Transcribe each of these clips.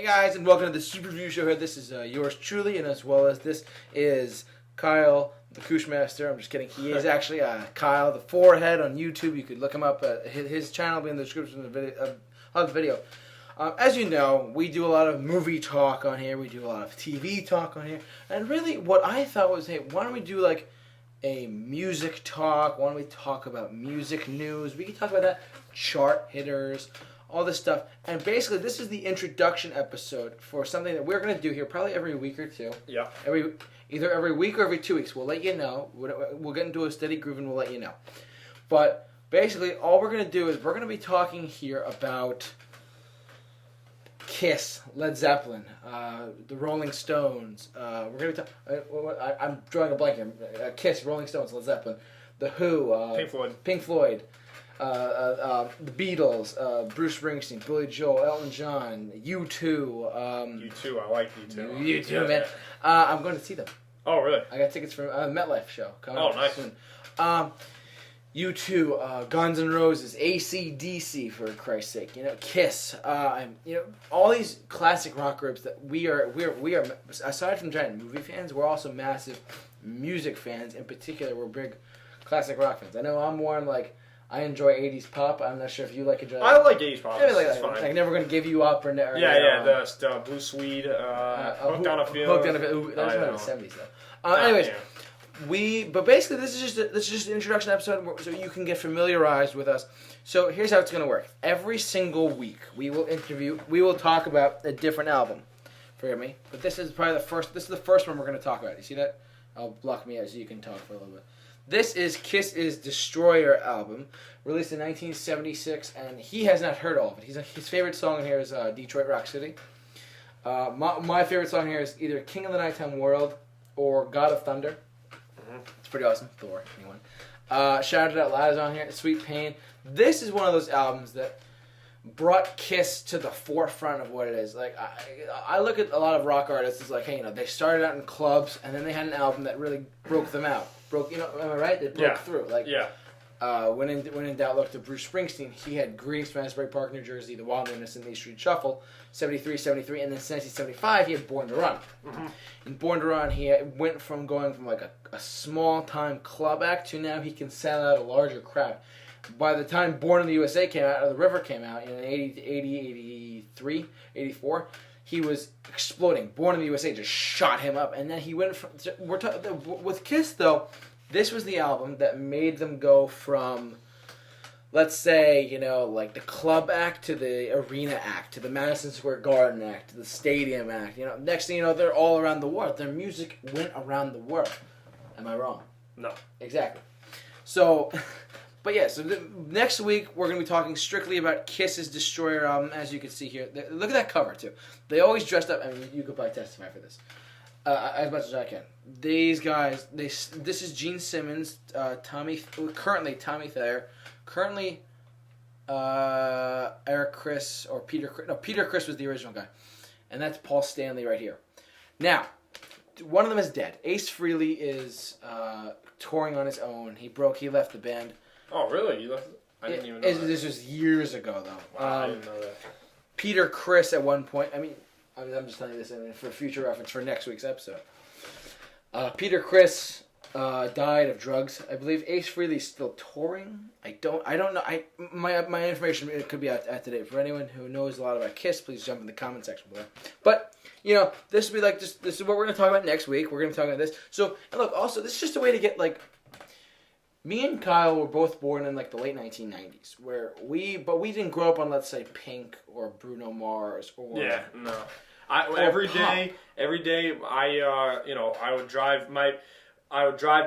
Hey guys, and welcome to the Super Review Show here. This is yours truly, and as well as this is Kyle, the Kooshmaster. I'm just kidding. He is actually Kyle, the Forehead on YouTube. You could look him up. His channel will be in the description of the video. As you know, we do a lot of movie talk on here. We do a lot of TV talk on here. And really, what I thought was, hey, why don't we do like a music talk? Why don't we talk about music news? We can talk about that, chart hitters, all this stuff. And basically, this is the introduction episode for something that we're going to do here probably every week or two. Yeah. Either every week or every 2 weeks. We'll let you know. We'll get into a steady groove and we'll let you know. But basically, all we're going to do is we're going to be talking here about Kiss, Led Zeppelin, the Rolling Stones. We're going to talk. I'm drawing a blank here. Kiss, Rolling Stones, Led Zeppelin, The Who, Pink Floyd, the Beatles, Bruce Springsteen, Billy Joel, Elton John, U2. U2, I like U2. U2, yeah, man. I'm going to see them. Oh, really? I got tickets for MetLife show coming up nice. Soon. U2, Guns N' Roses, AC/DC for Christ's sake, Kiss, all these classic rock groups that we are aside from giant movie fans, we're also massive music fans. In particular, we're big classic rock fans. I know I'm more like I enjoy 80s pop. I'm not sure if you like it. I like 80s pop. It's fine. Like Never Gonna Give You Up or the Blue Swede, Hooked on a Feeling. That was one of the 70s though. Anyways. Yeah. But basically, this is just an introduction episode, so you can get familiarized with us. So here's how it's going to work. Every single week, we will talk about a different album. Forgive me, but this is probably the first one we're going to talk about. You see that? I'll block me out so you can talk for a little bit. This is Kiss's Destroyer album, released in 1976, and he has not heard all of it. His favorite song in here is Detroit Rock City. My favorite song here is either King of the Nighttime World or God of Thunder. It's pretty awesome. Thor, anyone. Shout It Out Loud is on here. Sweet Pain. This is one of those albums that brought Kiss to the forefront of what it is. Like I look at a lot of rock artists as like, hey, they started out in clubs and then they had an album that really broke them out. Am I right? They broke through. When in doubt, look to Bruce Springsteen. He had Greetings from Asbury Park, New Jersey, The Wilderness, and the East Street Shuffle, 73, 73, and then in 1975 he had Born to Run. Mm-hmm. In Born to Run, he went from going from like a small-time club act to now he can sell out a larger crowd. By the time Born in the USA came out, or The River came out in 80, 83, 84, he was exploding. Born in the USA just shot him up, and then he went from... with Kiss, though, this was the album that made them go from, let's say, like the club act to the arena act, to the Madison Square Garden act, to the stadium act. Next thing you know, they're all around the world. Their music went around the world. Am I wrong? No. Exactly. So, but yeah, so next week we're going to be talking strictly about Kiss's Destroyer album, as you can see here. Look at that cover, too. They always dressed up, you could probably testify for this. As much as I can. These guys, this is Gene Simmons, currently Tommy Thayer, currently Eric Chris, or Peter Chris. No, Peter Chris was the original guy. And that's Paul Stanley right here. Now, one of them is dead. Ace Frehley is touring on his own. He left the band. Oh, really? You left? I didn't even know that. This was years ago, though. Wow, I didn't know that. Peter Chris at one point, I'm just telling you this for future reference for next week's episode. Peter Chris died of drugs. I believe Ace Frehley's still touring. I don't know. My information could be out to date. For anyone who knows a lot about Kiss, please jump in the comment section below. But this will be like this is what we're going to talk about next week. We're going to talk about this. So, and look, also this is just a way to get like. Me and Kyle were both born in like the late 1990s, but we didn't grow up on, let's say, Pink or Bruno Mars or no. Every day I would drive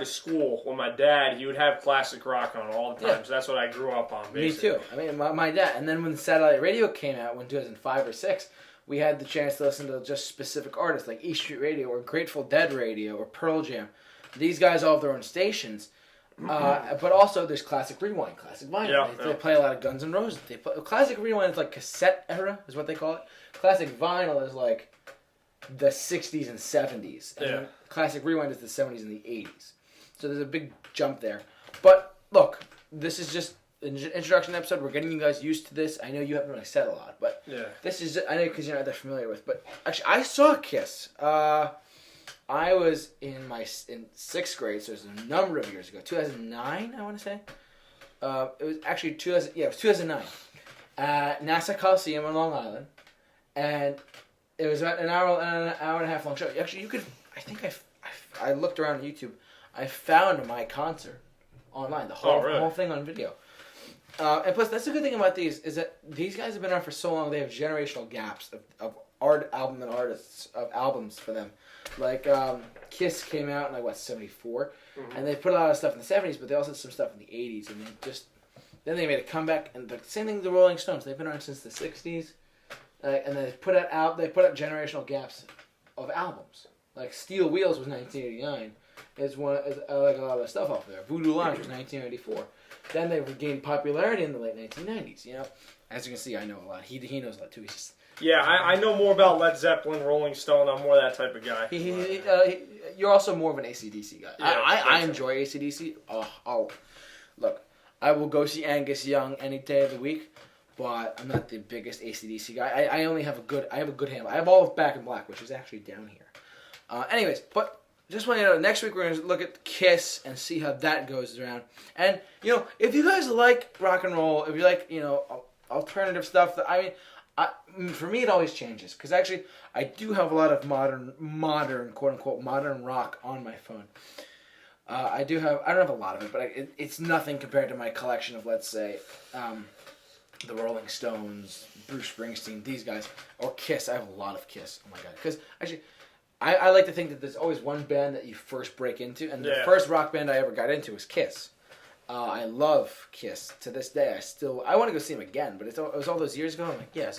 to school with my dad. He would have classic rock on all the time. Yeah. So that's what I grew up on, basically. Me too. My dad. And then when satellite radio came out in 2005 or 6, we had the chance to listen to just specific artists like East Street Radio or Grateful Dead Radio or Pearl Jam. These guys all have their own stations. But also there's Classic Rewind, Classic Vinyl. Yeah, they play a lot of Guns N' Roses. Classic Rewind is like cassette era, is what they call it. Classic Vinyl is like the 60s and 70s. And Classic Rewind is the 70s and the 80s. So there's a big jump there. But look, this is just an introduction episode. We're getting you guys used to this. I know you haven't really said a lot, but Yeah. This is, I know because you're not that familiar with, but actually I saw Kiss. I was in 6th grade, so it was a number of years ago. 2009, I want to say. It was actually 2009. At Nassau Coliseum in Long Island. And it was about an hour and a half long show. Actually, you could, I looked around on YouTube. I found my concert online, the whole thing on video. And plus, that's the good thing about these, is that these guys have been around for so long, they have generational gaps of albums for them. Like, Kiss came out in, 74? Mm-hmm. And they put a lot of stuff in the 70s, but they also did some stuff in the 80s, and then they made a comeback, and the same thing with the Rolling Stones. They've been around since the 60s, and they put out generational gaps of albums. Like, Steel Wheels was 1989. It's I like a lot of the stuff off there. Voodoo Lounge was 1994. Then they regained popularity in the late 1990s, you know? As you can see, I know a lot. He knows a lot, too. He's just... Yeah, I know more about Led Zeppelin, Rolling Stone. I'm more that type of guy. You're also more of an AC/DC guy. Yeah, I enjoy AC/DC. Look, I will go see Angus Young any day of the week, but I'm not the biggest AC/DC guy. I have a good handle. I have all of Back in Black, which is actually down here. Anyways, but just want you to know, next week we're going to look at Kiss and see how that goes around. And, if you guys like rock and roll, if you like, alternative stuff, for me, it always changes. Because actually, I do have a lot of modern, quote-unquote, modern rock on my phone. I don't have a lot of it, but it's nothing compared to my collection of, let's say, the Rolling Stones, Bruce Springsteen, these guys, or Kiss. I have a lot of Kiss. Oh, my God. Because, actually, I like to think that there's always one band that you first break into, and the first rock band I ever got into was Kiss. I love Kiss to this day. I want to go see them again, but it was all those years ago. I'm like, yeah.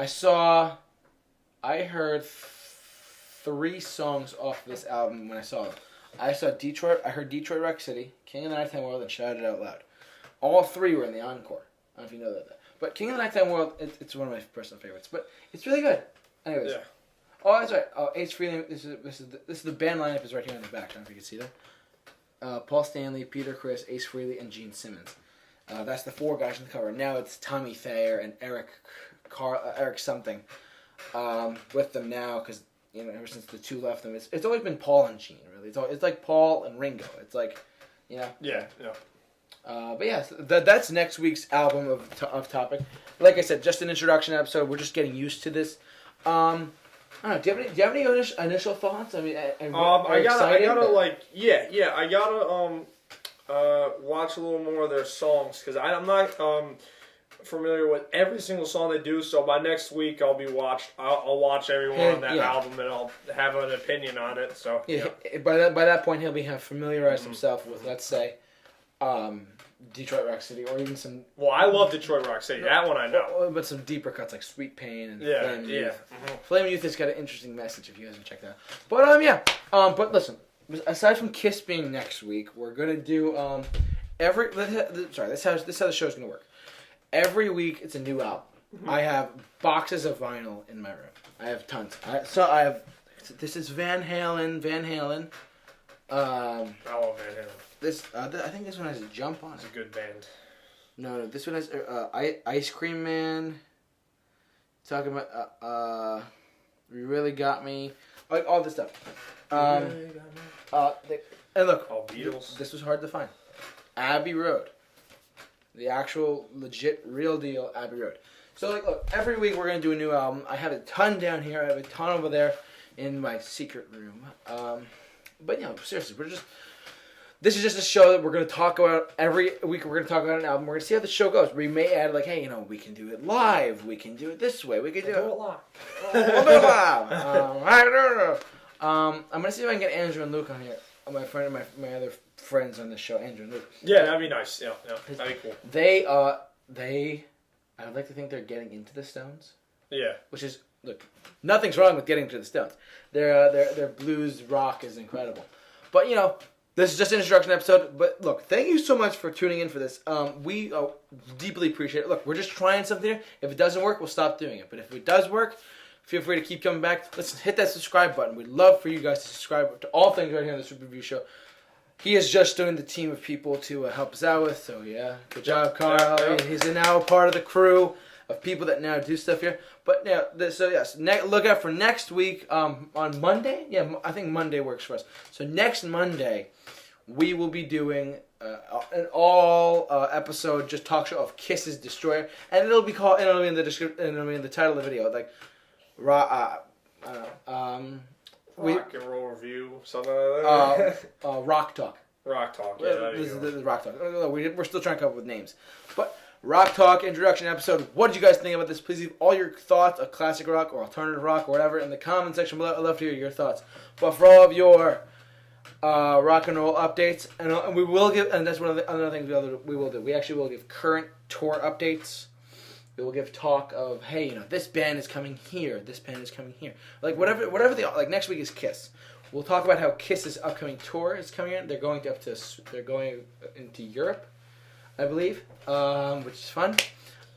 So I heard 3 songs off this album when I saw them. I heard Detroit Rock City, King of the Nighttime World, and Shout It Out Loud. All 3 were in the encore. I don't know if you know that. But King of the Nighttime World, it's one of my personal favorites. But it's really good. Anyways. Yeah. Oh, that's right. Oh, Ace Frehley. This is the band lineup is right here on the back. I don't know if you can see that. Paul Stanley, Peter Criss, Ace Frehley, and Gene Simmons. That's the 4 guys on the cover. Now it's Tommy Thayer and Eric something with them now, because ever since the 2 left them, it's always been Paul and Gene. Really, it's like Paul and Ringo. It's like, Yeah. But yeah, that's next week's album of topic. Like I said, just an introduction episode. We're just getting used to this. I don't know. Do you have any initial thoughts? I mean, I gotta watch a little more of their songs, because I'm not familiar with every single song they do. So by next week, I'll watch everyone on that album, and I'll have an opinion on it. So by that point, he'll have familiarized himself with, let's say, Detroit Rock City, or even some... Well, I love Detroit Rock City. That one I know. But some deeper cuts like Sweet Pain and Flame Youth. Mm-hmm. Flame Youth has got an interesting message if you guys can check that out. But, but listen, aside from Kiss being next week, we're going to do this is how the show's going to work. Every week, it's a new album. Mm-hmm. I have boxes of vinyl in my room. I have tons. This is Van Halen. I love Van Halen. I think this one has a Jump on it. It's a good band. No, this one has Ice Cream Man. Talking about You Really Got Me, like all this stuff. And look, all Beatles. This was hard to find. Abbey Road, the actual legit real deal Abbey Road. So look, every week we're gonna do a new album. I have a ton down here. I have a ton over there in my secret room. But seriously, this is just a show that we're going to talk about every week. We're going to talk about an album. We're going to see how the show goes. We may add, hey, we can do it live. We can do it this way. We can do it live. We'll do it live. I don't know. I'm going to see if I can get Andrew and Luke on here. My other friends on the show, Andrew and Luke. Yeah, that'd be nice. Yeah, that'd be cool. I would like to think they're getting into the Stones. Yeah. Which is, look, nothing's wrong with getting into the Stones. Their blues rock is incredible. But, this is just an introduction episode, but look, thank you so much for tuning in for this. We deeply appreciate it. Look, we're just trying something here. If it doesn't work, we'll stop doing it. But if it does work, feel free to keep coming back. Let's hit that subscribe button. We'd love for you guys to subscribe to all things right here on the Super Review Show. He has just joined the team of people to help us out with, so yeah, good job, Carl. Yeah. He's now a part of the crew. of people that now do stuff here. But yeah, so yes, look out for next week on Monday. Yeah, I think Monday works for us. So next Monday, we will be doing an all episode just talk show of Kiss's Destroyer, and it'll be in the description, and it'll be in the title of the video, like rock and roll review, something like that. Rock Talk. Rock Talk. Yeah, this is the Rock Talk. We're still trying to come up with names, but Rock Talk introduction episode. What did you guys think about this? Please leave all your thoughts of classic rock or alternative rock or whatever in the comment section below. I'd love to hear your thoughts. But for all of your rock and roll updates, and we will give, and that's one of the other things we will do. We actually will give current tour updates. We will give talk of, hey, this band is coming here. This band is coming here. Like whatever like next week is Kiss. We'll talk about how Kiss's upcoming tour is coming in. They're going into Europe, I believe, which is fun.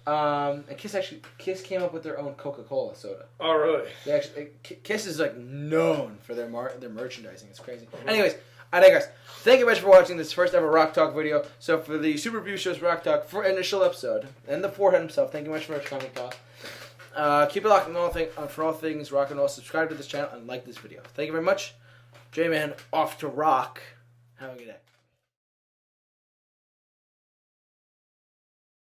And Kiss came up with their own Coca-Cola soda. Oh, really? Kiss is like known for their merchandising. It's crazy. Anyways, I digress. Thank you much for watching this first ever Rock Talk video. So for the Super Review Show's Rock Talk for initial episode, and the Forehead himself, thank you much for coming, pal. Keep it locked for all things rock and roll. Subscribe to this channel and like this video. Thank you very much. J-Man, off to rock. Have a good day.